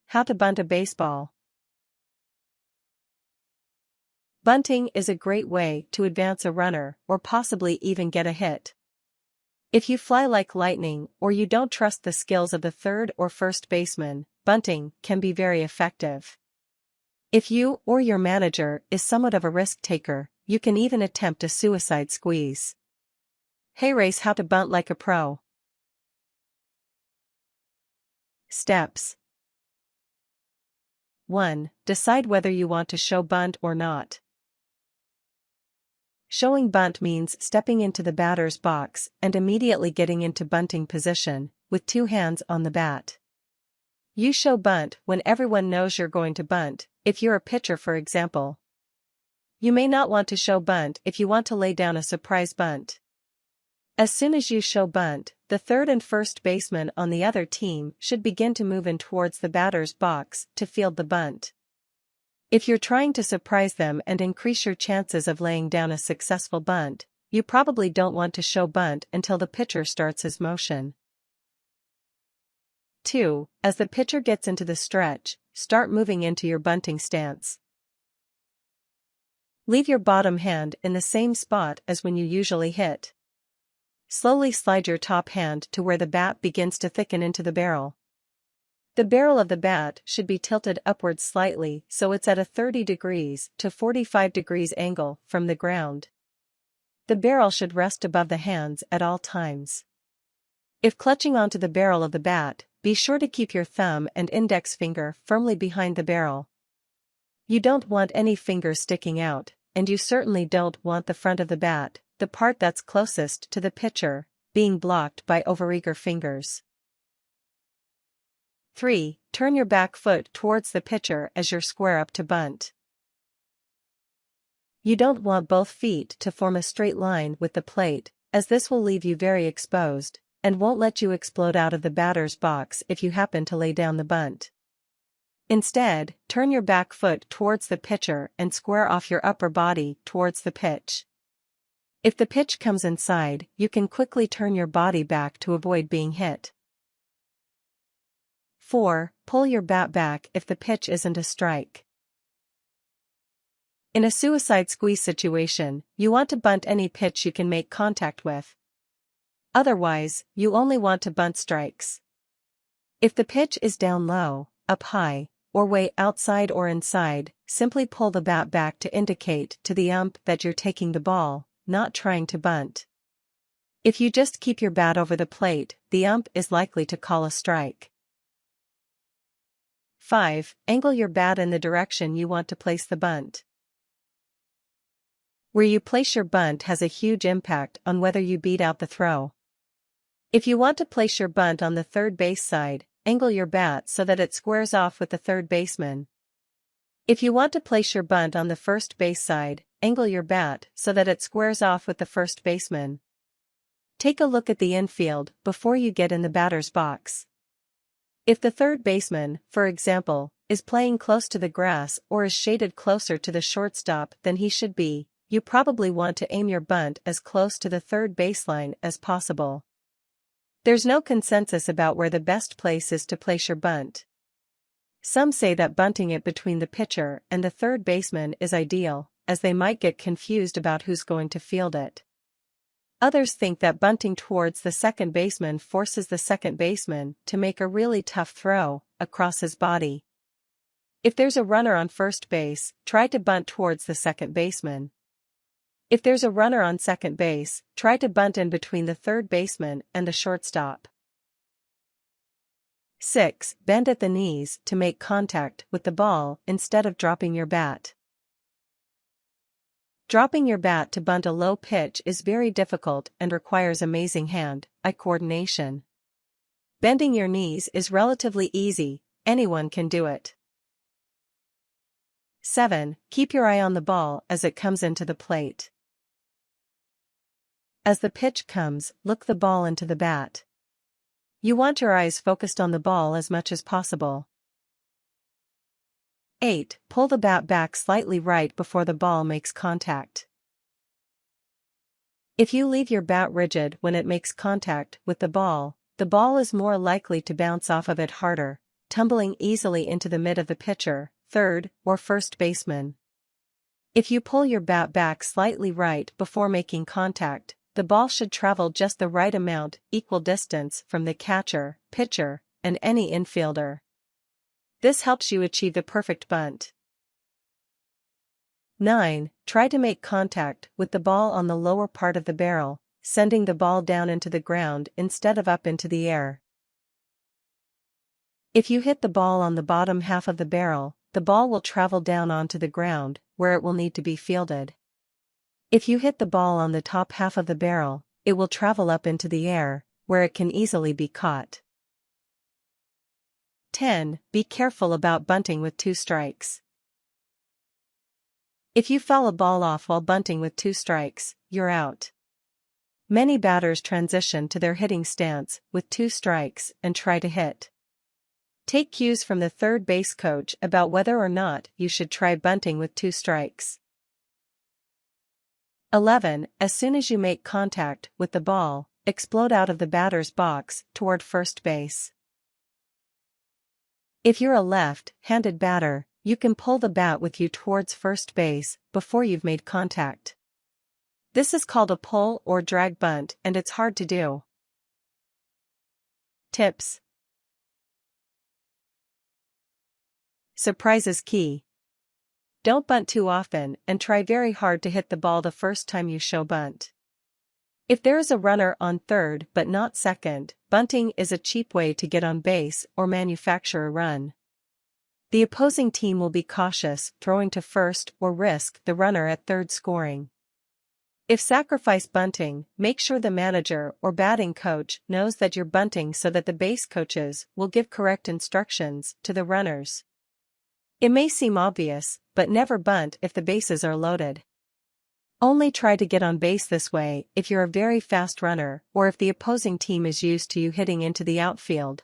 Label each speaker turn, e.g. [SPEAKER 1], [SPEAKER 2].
[SPEAKER 1] How to bunt a baseball. Bunting is a great way to advance a runner or possibly even get a hit. If you fly like lightning or you don't trust the skills of the third or first baseman, bunting can be very effective. If you or your manager is somewhat of a risk taker, you can even attempt a suicide squeeze. Hey race, how to bunt like a pro. Steps. 1. Decide whether you want to show bunt or not. Showing bunt means stepping into the batter's box and immediately getting into bunting position, with two hands on the bat. You show bunt when everyone knows you're going to bunt, if you're a pitcher for example. You may not want to show bunt if you want to lay down a surprise bunt. As soon as you show bunt, the third and first baseman on the other team should begin to move in towards the batter's box to field the bunt. If you're trying to surprise them and increase your chances of laying down a successful bunt, you probably don't want to show bunt until the pitcher starts his motion. 2. As the pitcher gets into the stretch, start moving into your bunting stance. Leave your bottom hand in the same spot as when you usually hit. Slowly slide your top hand to where the bat begins to thicken into the barrel. The barrel of the bat should be tilted upwards slightly so it's at a 30 degrees to 45 degrees angle from the ground. The barrel should rest above the hands at all times. If clutching onto the barrel of the bat, be sure to keep your thumb and index finger firmly behind the barrel. You don't want any fingers sticking out, and you certainly don't want the front of the bat, the part that's closest to the pitcher, being blocked by overeager fingers. 3. Turn your back foot towards the pitcher as you square up to bunt. You don't want both feet to form a straight line with the plate, as this will leave you very exposed, and won't let you explode out of the batter's box if you happen to lay down the bunt. Instead, turn your back foot towards the pitcher and square off your upper body towards the pitch. If the pitch comes inside, you can quickly turn your body back to avoid being hit. 4. Pull your bat back if the pitch isn't a strike. In a suicide squeeze situation, you want to bunt any pitch you can make contact with. Otherwise, you only want to bunt strikes. If the pitch is down low, up high, or way outside or inside, simply pull the bat back to indicate to the ump that you're taking the ball, not trying to bunt. If you just keep your bat over the plate, the ump is likely to call a strike. 5. Angle your bat in the direction you want to place the bunt. Where you place your bunt has a huge impact on whether you beat out the throw. If you want to place your bunt on the third base side, angle your bat so that it squares off with the third baseman. If you want to place your bunt on the first base side, angle your bat so that it squares off with the first baseman. Take a look at the infield before you get in the batter's box. If the third baseman, for example, is playing close to the grass or is shaded closer to the shortstop than he should be, you probably want to aim your bunt as close to the third baseline as possible. There's no consensus about where the best place is to place your bunt. Some say that bunting it between the pitcher and the third baseman is ideal, as they might get confused about who's going to field it. Others think that bunting towards the second baseman forces the second baseman to make a really tough throw across his body. If there's a runner on first base, try to bunt towards the second baseman. If there's a runner on second base, try to bunt in between the third baseman and the shortstop. 6. Bend at the knees to make contact with the ball instead of dropping your bat. Dropping your bat to bunt a low pitch is very difficult and requires amazing hand-eye coordination. Bending your knees is relatively easy, anyone can do it. 7. Keep your eye on the ball as it comes into the plate. As the pitch comes, look the ball into the bat. You want your eyes focused on the ball as much as possible. 8. Pull the bat back slightly right before the ball makes contact. If you leave your bat rigid when it makes contact with the ball is more likely to bounce off of it harder, tumbling easily into the mid of the pitcher, third, or first baseman. If you pull your bat back slightly right before making contact, the ball should travel just the right amount, equal distance from the catcher, pitcher, and any infielder. This helps you achieve the perfect bunt. 9. Try to make contact with the ball on the lower part of the barrel, sending the ball down into the ground instead of up into the air. If you hit the ball on the bottom half of the barrel, the ball will travel down onto the ground, where it will need to be fielded. If you hit the ball on the top half of the barrel, it will travel up into the air, where it can easily be caught. 10. Be careful about bunting with 2 strikes. If you foul a ball off while bunting with 2 strikes, you're out. Many batters transition to their hitting stance with 2 strikes and try to hit. Take cues from the third base coach about whether or not you should try bunting with 2 strikes. 11. As soon as you make contact with the ball, explode out of the batter's box toward first base. If you're a left-handed batter, you can pull the bat with you towards first base before you've made contact. This is called a pull or drag bunt, and it's hard to do. Tips. Surprise is key. Don't bunt too often and try very hard to hit the ball the first time you show bunt. If there is a runner on third but not second, bunting is a cheap way to get on base or manufacture a run. The opposing team will be cautious throwing to first or risk the runner at third scoring. If sacrifice bunting, make sure the manager or batting coach knows that you're bunting so that the base coaches will give correct instructions to the runners. It may seem obvious, but never bunt if the bases are loaded. Only try to get on base this way if you're a very fast runner or if the opposing team is used to you hitting into the outfield.